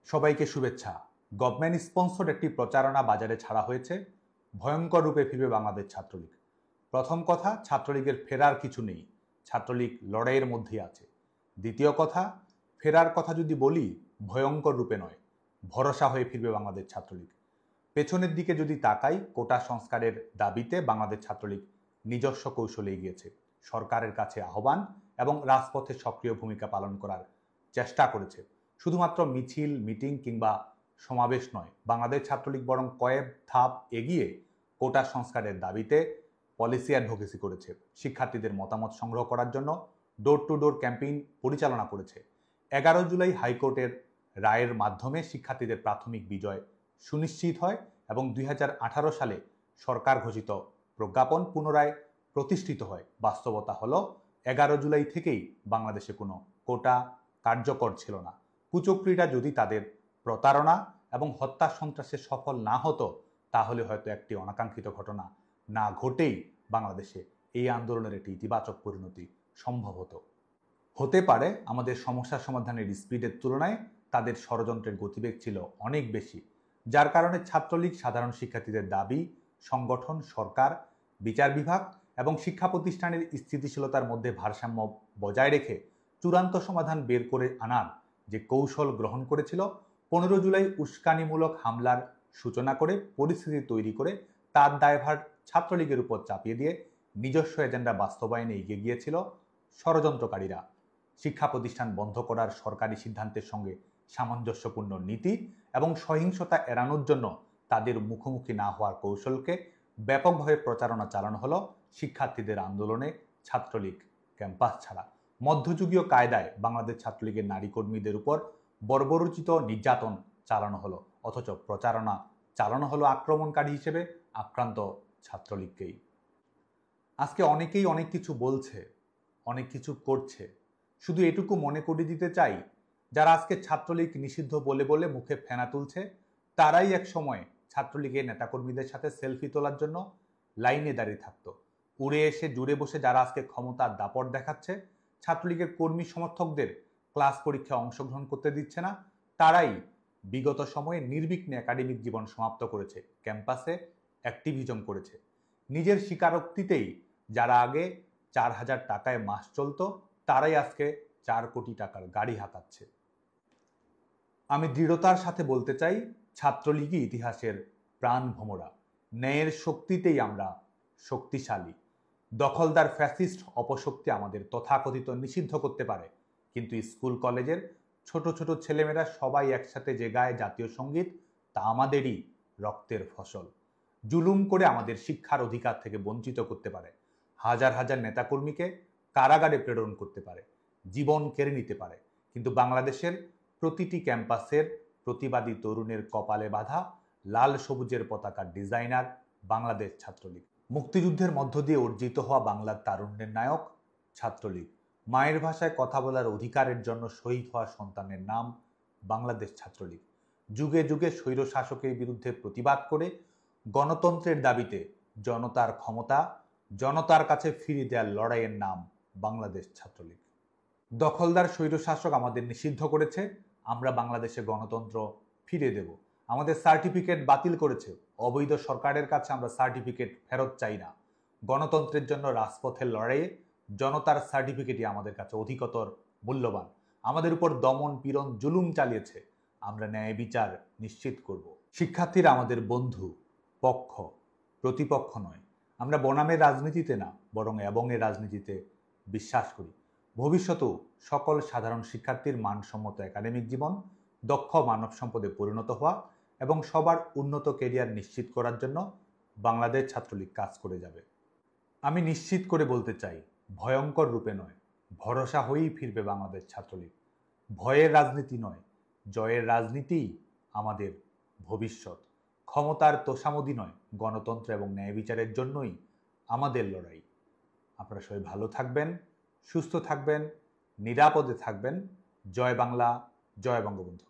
সবাইকে শুভেচ্ছা। Government sponsored একটি প্রচারণা বাজারে ছাড়া হয়েছে। ভয়ঙ্কর রূপে ফিরবে বাংলাদেশ ছাত্রলীগ। প্রথম কথা, ছাত্রলীগের ফেরার কিছু নেই, ছাত্রলীগ লড়াইয়ের মধ্যেই আছে। দ্বিতীয় কথা, ফেরার কথা যদি বলি, ভয়ঙ্কর রূপে নয়, ভরসা হয়ে ফিরবে বাংলাদেশ ছাত্রলীগ। পেছনের দিকে যদি তাকাই, কোটা সংস্কারের দাবিতে বাংলাদেশ ছাত্রলীগ নিজস্ব কৌশলে এগিয়েছে, সরকারের কাছে আহ্বান এবং রাজপথে সক্রিয় ভূমিকা পালন করার চেষ্টা করেছে। শুধুমাত্র মিছিল, মিটিং কিংবা সমাবেশ নয়, বাংলাদেশ ছাত্রলীগ বরং কয়েক ধাপ এগিয়ে কোটা সংস্কারের দাবিতে পলিসি অ্যাডভোকেসি করেছে। শিক্ষার্থীদের মতামত সংগ্রহ করার জন্য ডোর টু ডোর ক্যাম্পেইন পরিচালনা করেছে। 11 জুলাই হাইকোর্টের রায়ের মাধ্যমে শিক্ষার্থীদের প্রাথমিক বিজয় সুনিশ্চিত হয় এবং 2018 সালে সরকার ঘোষিত প্রজ্ঞাপন পুনরায় প্রতিষ্ঠিত হয়। বাস্তবতা হলো 11 জুলাই থেকেই বাংলাদেশে কোনো কোটা কার্যকর ছিল না। কুচক্রীরা যদি তাদের প্রতারণা এবং হত্যা সন্ত্রাসে সফল না হতো, তাহলে হয়তো একটি অনাকাঙ্ক্ষিত ঘটনা না ঘটেই বাংলাদেশে এই আন্দোলনের একটি ইতিবাচক পরিণতি সম্ভব হতে পারে। আমাদের সমস্যা সমাধানের স্পিডের তুলনায় তাদের ষড়যন্ত্রের গতিবেগ ছিল অনেক বেশি, যার কারণে ছাত্রলীগ সাধারণ শিক্ষার্থীদের দাবি, সংগঠন, সরকার, বিচার বিভাগ এবং শিক্ষা প্রতিষ্ঠানের স্থিতিশীলতার মধ্যে ভারসাম্য বজায় রেখে চূড়ান্ত সমাধান বের করে আনার যে কৌশল গ্রহণ করেছিল, 15 জুলাই উস্কানিমূলক হামলার সূচনা করে পরিস্থিতি তৈরি করে তার দায়ভার ছাত্রলীগের উপর চাপিয়ে দিয়ে নিজস্ব এজেন্ডা বাস্তবায়নে এগিয়ে গিয়েছিল ষড়যন্ত্রকারীরা। শিক্ষা প্রতিষ্ঠান বন্ধ করার সরকারি সিদ্ধান্তের সঙ্গে সামঞ্জস্যপূর্ণ নীতি এবং সহিংসতা এড়ানোর জন্য তাদের মুখোমুখি না হওয়ার কৌশলকে ব্যাপকভাবে প্রচারণা চালানো হলো শিক্ষার্থীদের আন্দোলনে ছাত্রলীগ ক্যাম্পাস ছাড়া। মধ্যযুগীয় কায়দায় বাংলাদেশ ছাত্রলীগের নারী কর্মীদের উপর বর্বরোচিত নির্যাতন চালানো হলো, অথচ প্রচারণা চালানো হলো আক্রমণকারী হিসেবে আক্রান্ত ছাত্রলীগকেই। আজকে অনেকেই অনেক কিছু বলছে, অনেক কিছু করছে। শুধু এটুকু মনে করিয়ে দিতে চাই, যারা আজকে ছাত্রলীগ নিষিদ্ধ বলে বলে মুখে ফেনা তুলছে, তারাই এক সময় ছাত্রলীগের নেতাকর্মীদের সাথে সেলফি তোলার জন্য লাইনে দাঁড়িয়ে থাকতো। উড়ে এসে জুড়ে বসে যারা আজকে ক্ষমতার দাপট দেখাচ্ছে, ছাত্রলীগের কর্মী সমর্থকদের ক্লাস পরীক্ষায় অংশগ্রহণ করতে দিচ্ছে না, তারাই বিগত সময়ে নির্বিঘ্নে একাডেমিক জীবন সমাপ্ত করেছে, ক্যাম্পাসে অ্যাক্টিভিজম করেছে। নিজের স্বীকারোক্তিতেই যারা আগে 4000 টাকায় মাস চলতো, তারাই আজকে 4 কোটি টাকার গাড়ি হাঁকাচ্ছে। আমি দৃঢ়তার সাথে বলতে চাই, ছাত্রলীগই ইতিহাসের প্রাণ ভোমরা। ন্যায়ের শক্তিতেই আমরা শক্তিশালী। দখলদার ফ্যাসিস্ট অপশক্তি আমাদের তথাকথিত নিষিদ্ধ করতে পারে, কিন্তু স্কুল কলেজের ছোট ছোট ছেলেমেয়েরা সবাই একসাথে যে গায়ে জাতীয় সঙ্গীত, তা আমাদেরই রক্তের ফসল। জুলুম করে আমাদের শিক্ষার অধিকার থেকে বঞ্চিত করতে পারে, হাজার হাজার নেতাকর্মীকে কারাগারে প্রেরণ করতে পারে, জীবন কেড়ে নিতে পারে, কিন্তু বাংলাদেশের প্রতিটি ক্যাম্পাসের প্রতিবাদী তরুণের কপালে বাঁধা লাল সবুজের পতাকার ডিজাইনার বাংলাদেশ ছাত্রলীগ। মুক্তিযুদ্ধের মধ্য দিয়ে অর্জিত হওয়া বাংলার তারুণ্যের নায়ক ছাত্রলীগ। মায়ের ভাষায় কথা বলার অধিকারের জন্য শহীদ হওয়া সন্তানের নাম বাংলাদেশ ছাত্রলীগ। যুগে যুগে স্বৈর শাসকের বিরুদ্ধে প্রতিবাদ করে গণতন্ত্রের দাবিতে জনতার ক্ষমতা জনতার কাছে ফিরিয়ে দেওয়ার লড়াইয়ের নাম বাংলাদেশ ছাত্রলীগ। দখলদার স্বৈরশাসক আমাদের নিষিদ্ধ করেছে, আমরা বাংলাদেশে গণতন্ত্র ফিরিয়ে দেব। আমাদের সার্টিফিকেট বাতিল করেছে, অবৈধ সরকারের কাছে আমরা সার্টিফিকেট ফেরত চাই না। গণতন্ত্রের জন্য রাজপথের লড়াইয়ে জনতার সার্টিফিকেটই আমাদের কাছে অধিকতর মূল্যবান। আমাদের উপর দমন পীড়ন জুলুম চালিয়েছে, আমরা ন্যায় বিচার নিশ্চিত করব। শিক্ষার্থীরা আমাদের বন্ধু, পক্ষ, প্রতিপক্ষ নয়। আমরা বনামের রাজনীতিতে না, বরং এবংয়ের রাজনীতিতে বিশ্বাস করি। ভবিষ্যতেও সকল সাধারণ শিক্ষার্থীর মানসম্মত একাডেমিক জীবন, দক্ষ মানব সম্পদে পরিণত হওয়া এবং সবার উন্নত ক্যারিয়ার নিশ্চিত করার জন্য বাংলাদেশ ছাত্রলীগ কাজ করে যাবে। আমি নিশ্চিত করে বলতে চাই, ভয়ঙ্কর রূপে নয়, ভরসা হয়েই ফিরবে বাংলাদেশ ছাত্রলীগ। ভয়ের রাজনীতি নয়, জয়ের রাজনীতিই আমাদের ভবিষ্যৎ। ক্ষমতার তোষামোদী নয়, গণতন্ত্র এবং ন্যায় বিচারের জন্যই আমাদের লড়াই। আপনারা সবাই ভালো থাকবেন, সুস্থ থাকবেন, নিরাপদে থাকবেন। জয় বাংলা, জয় বঙ্গবন্ধু।